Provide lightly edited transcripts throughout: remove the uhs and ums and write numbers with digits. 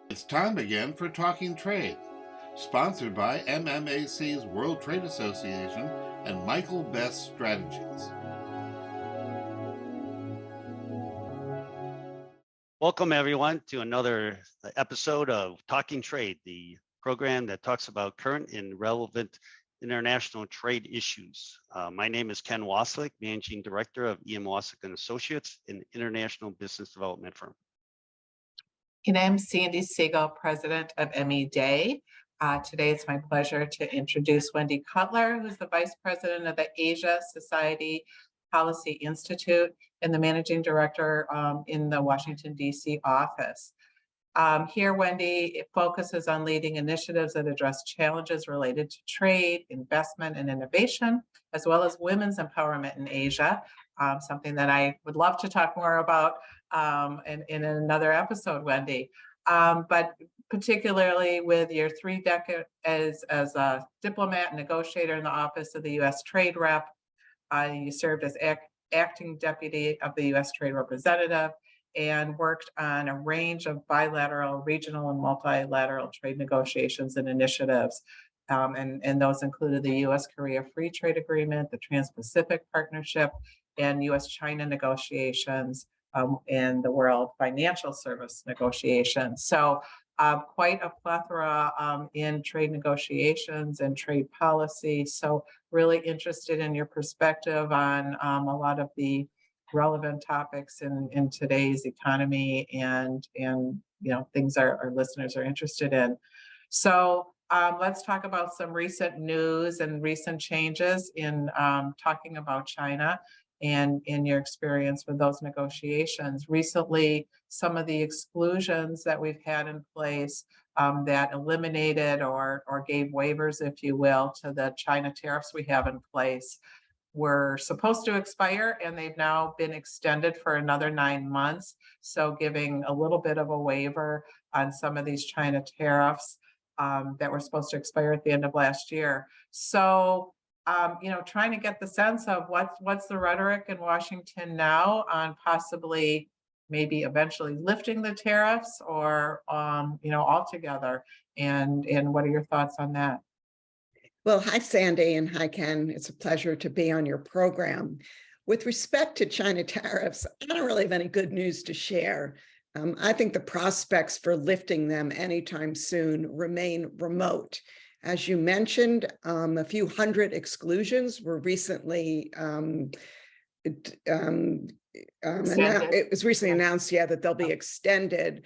It's time again for Talking Trade, sponsored by MMAC's World Trade Association and Michael Best Strategies. Welcome, everyone, to another episode of Talking Trade, the program that talks about current and relevant international trade issues. My name is Ken Wasylik, Managing Director of EM Wasylik & Associates, an international business development firm. And I'm Sandi Siegel, President of ME Day. Today, it's my pleasure to introduce Wendy Cutler, who's the Vice President of the Asia Society Policy Institute and the Managing Director in the Washington, D.C. office. Here, Wendy focuses on leading initiatives that address challenges related to trade, investment, and innovation, as well as women's empowerment in Asia, something that I would love to talk more about in another episode, Wendy. But particularly with your 3 decades as a diplomat and negotiator in the Office of the U.S. Trade Rep, you served as acting deputy of the U.S. Trade Representative and worked on a range of bilateral, regional, and multilateral trade negotiations and initiatives. And those included the U.S.-Korea Free Trade Agreement, the Trans-Pacific Partnership, and U.S.-China negotiations, and the World Financial Service negotiations. So quite a plethora in trade negotiations and trade policy. So really interested in your perspective on a lot of the relevant topics in today's economy and things our listeners are interested in. So let's talk about some recent news and recent changes in talking about China and in your experience with those negotiations. Recently, some of the exclusions that we've had in place that eliminated or gave waivers, if you will, to the China tariffs we have in place were supposed to expire, and they've now been extended for another 9 months. So giving a little bit of a waiver on some of these China tariffs that were supposed to expire at the end of last year. So trying to get the sense of what's the rhetoric in Washington now on possibly maybe eventually lifting the tariffs or altogether, and what are your thoughts on that? Well, hi, Sandi, and hi, Ken. It's a pleasure to be on your program. With respect to China tariffs, I don't really have any good news to share. I think the prospects for lifting them anytime soon remain remote. As you mentioned, a few hundred exclusions were recently it was recently announced, that they'll be extended.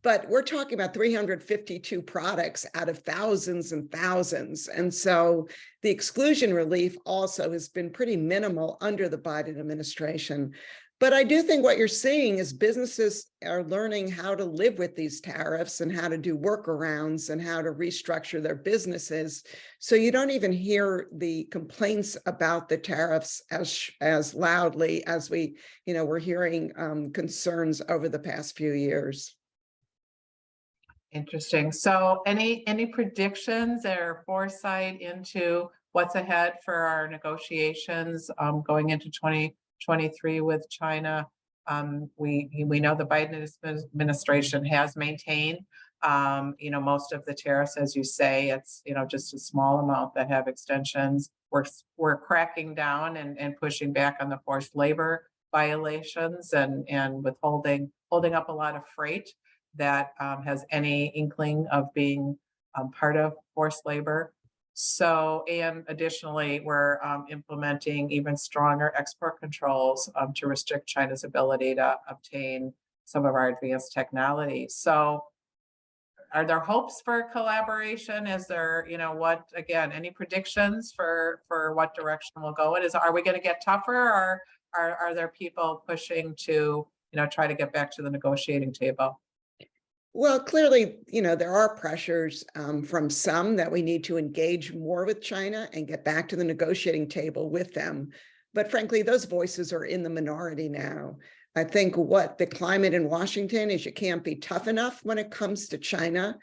But we're talking about 352 products out of thousands and thousands. And so the exclusion relief also has been pretty minimal under the Biden administration. But I do think what you're seeing is businesses are learning how to live with these tariffs and how to do workarounds and how to restructure their businesses. So you don't even hear the complaints about the tariffs as loudly as we're hearing concerns over the past few years. Interesting. So any predictions or foresight into what's ahead for our negotiations going into 2023 with China? We know the Biden administration has maintained most of the tariffs, as you say. It's just a small amount that have extensions. We're cracking down and pushing back on the forced labor violations and holding up a lot of freight that has any inkling of being part of forced labor. So, and additionally, we're implementing even stronger export controls to restrict China's ability to obtain some of our advanced technology. So are there hopes for collaboration? Is there, any predictions for what direction we'll go in? Are we going to get tougher, or are there people pushing to, try to get back to the negotiating table? Well, clearly, there are pressures from some that we need to engage more with China and get back to the negotiating table with them. But frankly, those voices are in the minority now. I think what the climate in Washington is, you can't be tough enough when it comes to China.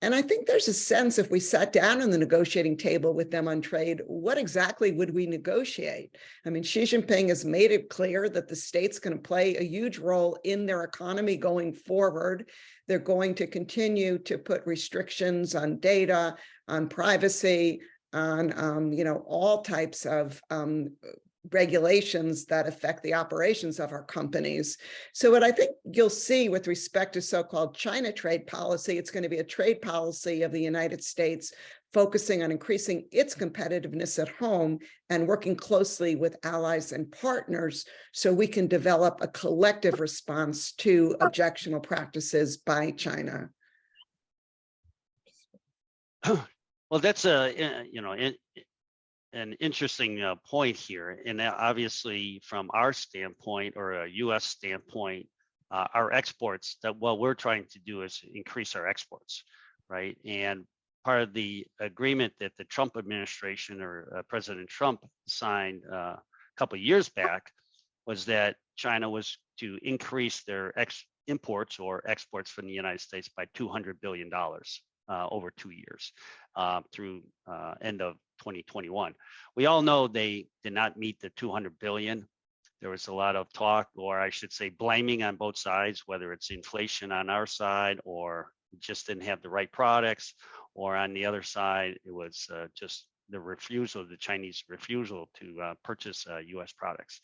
And I think there's a sense, if we sat down on the negotiating table with them on trade, what exactly would we negotiate? I mean, Xi Jinping has made it clear that the state's going to play a huge role in their economy going forward. They're going to continue to put restrictions on data, on privacy, on all types of regulations that affect the operations of our companies. So what I think you'll see with respect to so-called China trade policy, it's going to be a trade policy of the United States focusing on increasing its competitiveness at home and working closely with allies and partners so we can develop a collective response to objectionable practices by China. Well, that's an interesting point here. And obviously from our standpoint, or a US standpoint, our exports, that what we're trying to do is increase our exports, right? And part of the agreement that the Trump administration, or President Trump, signed a couple of years back was that China was to increase their imports or exports from the United States by $200 billion over 2 years through end of 2021. We all know they did not meet the 200 billion. There was a lot of talk, or I should say blaming on both sides, whether it's inflation on our side or just didn't have the right products, or on the other side, it was just the Chinese refusal to purchase US products.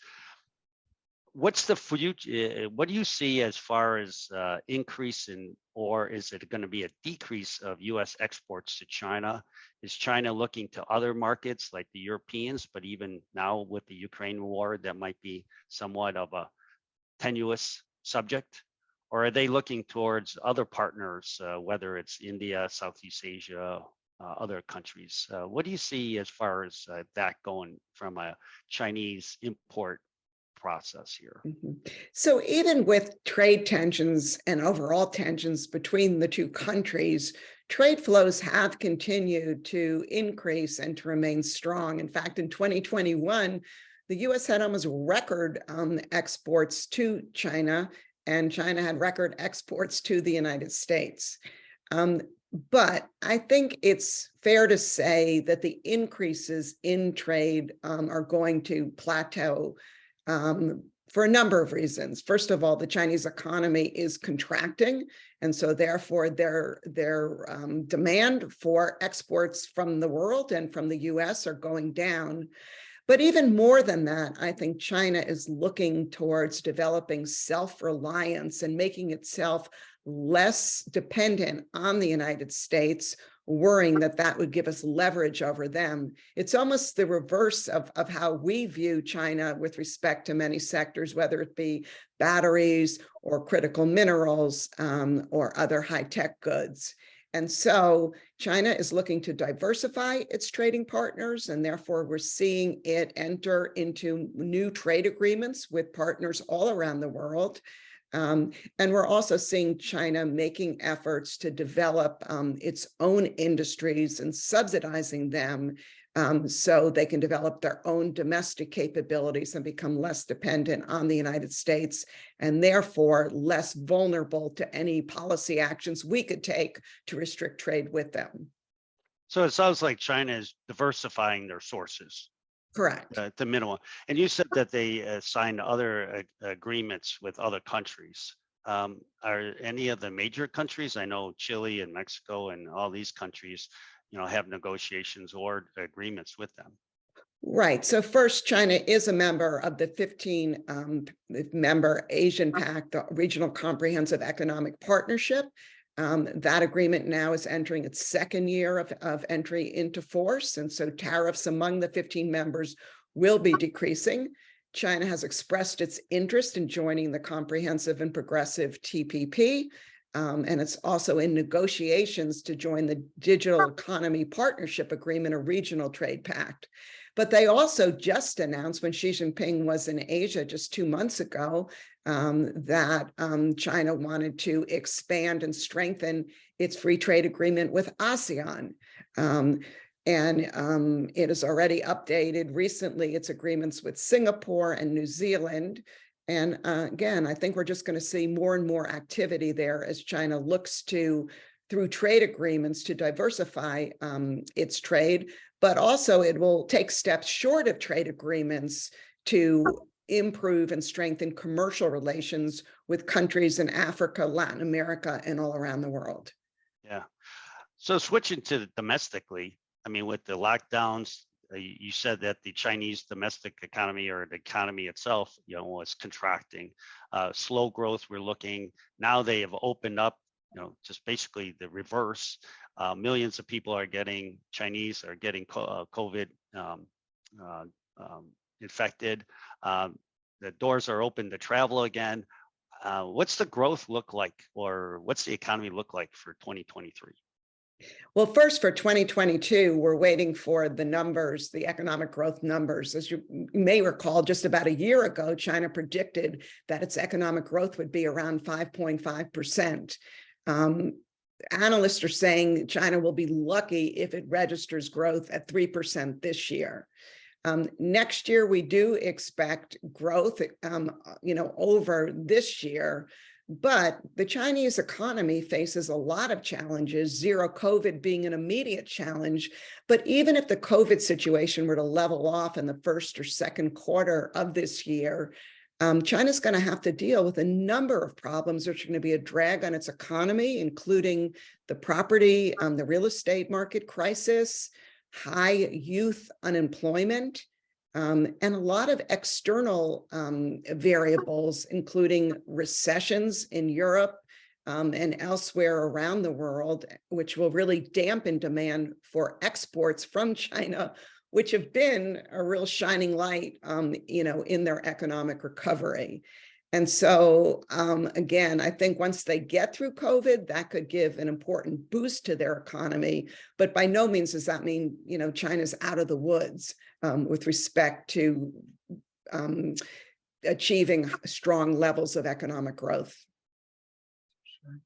What's the future? What do you see as far as increase in, or is it going to be a decrease of US exports to China? Is China looking to other markets like the Europeans, but even now with the Ukraine war, that might be somewhat of a tenuous subject? Or are they looking towards other partners, whether it's India, Southeast Asia, other countries? What do you see as far as that going from a Chinese import process here? So even with trade tensions and overall tensions between the two countries, trade flows have continued to increase and to remain strong. In fact, in 2021, the US had almost record exports to China, and China had record exports to the United States. But I think it's fair to say that the increases in trade are going to plateau for a number of reasons. First of all, the Chinese economy is contracting, and so therefore their demand for exports from the world and from the US are going down. But even more than that, I think China is looking towards developing self-reliance and making itself less dependent on the United States, worrying that that would give us leverage over them. It's almost the reverse of how we view China with respect to many sectors, whether it be batteries or critical minerals or other high-tech goods. And so China is looking to diversify its trading partners, and therefore we're seeing it enter into new trade agreements with partners all around the world. And we're also seeing China making efforts to develop its own industries and subsidizing them so they can develop their own domestic capabilities and become less dependent on the United States, and therefore less vulnerable to any policy actions we could take to restrict trade with them. So it sounds like China is diversifying their sources. Correct. The minimum. And you said that they signed other agreements with other countries. Are any of the major countries? I know Chile and Mexico and all these countries, have negotiations or agreements with them. Right. So first, China is a member of the 15-member Asian Pact, the Regional Comprehensive Economic Partnership. That agreement now is entering its second year of entry into force. And so tariffs among the 15 members will be decreasing. China has expressed its interest in joining the comprehensive and progressive TPP. And it's also in negotiations to join the Digital Economy Partnership Agreement, a regional trade pact. But they also just announced, when Xi Jinping was in Asia just 2 months ago, that China wanted to expand and strengthen its free trade agreement with ASEAN. And it has already updated recently its agreements with Singapore and New Zealand. And again, I think we're just going to see more and more activity there as China looks to through trade agreements to diversify its trade, but also it will take steps short of trade agreements to improve and strengthen commercial relations with countries in Africa, Latin America, and all around the world. Yeah. So switching to domestically, I mean, with the lockdowns, you said that the Chinese domestic economy or the economy itself, was contracting. Slow growth, we're looking. Now they have opened up, just basically the reverse. Millions of people are getting, Chinese are getting COVID infected. The doors are open to travel again. What's the growth look like, or what's the economy look like for 2023? Well, first for 2022, we're waiting for the numbers, the economic growth numbers. As you may recall, just about a year ago, China predicted that its economic growth would be around 5.5%. Analysts are saying China will be lucky if it registers growth at 3% this year. Next year, we do expect growth, over this year. But the Chinese economy faces a lot of challenges, zero COVID being an immediate challenge. But even if the COVID situation were to level off in the first or second quarter of this year, China's going to have to deal with a number of problems which are going to be a drag on its economy, including the property, the real estate market crisis, high youth unemployment, and a lot of external variables, including recessions in Europe and elsewhere around the world, which will really dampen demand for exports from China, which have been a real shining light, in their economic recovery. And so, again, I think once they get through COVID, that could give an important boost to their economy. But by no means does that mean, China's out of the woods with respect to achieving strong levels of economic growth. Sure.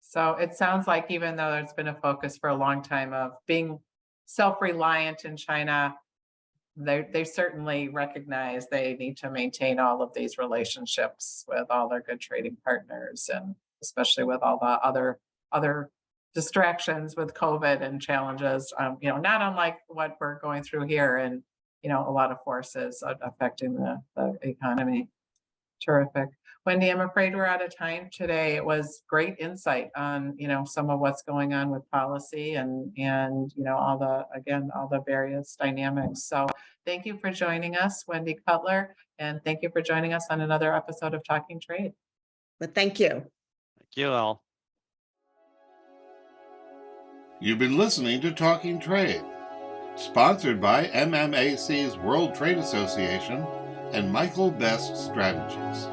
So it sounds like even though there's been a focus for a long time of being self-reliant in China, they certainly recognize they need to maintain all of these relationships with all their good trading partners, and especially with all the other distractions with COVID and challenges, not unlike what we're going through here, and a lot of forces affecting the economy. Terrific. Wendy, I'm afraid we're out of time today. It was great insight on, some of what's going on with policy and all the various dynamics. So thank you for joining us, Wendy Cutler, and thank you for joining us on another episode of Talking Trade. But thank you. Thank you all. You've been listening to Talking Trade, sponsored by MMAC's World Trade Association and Michael Best Strategies.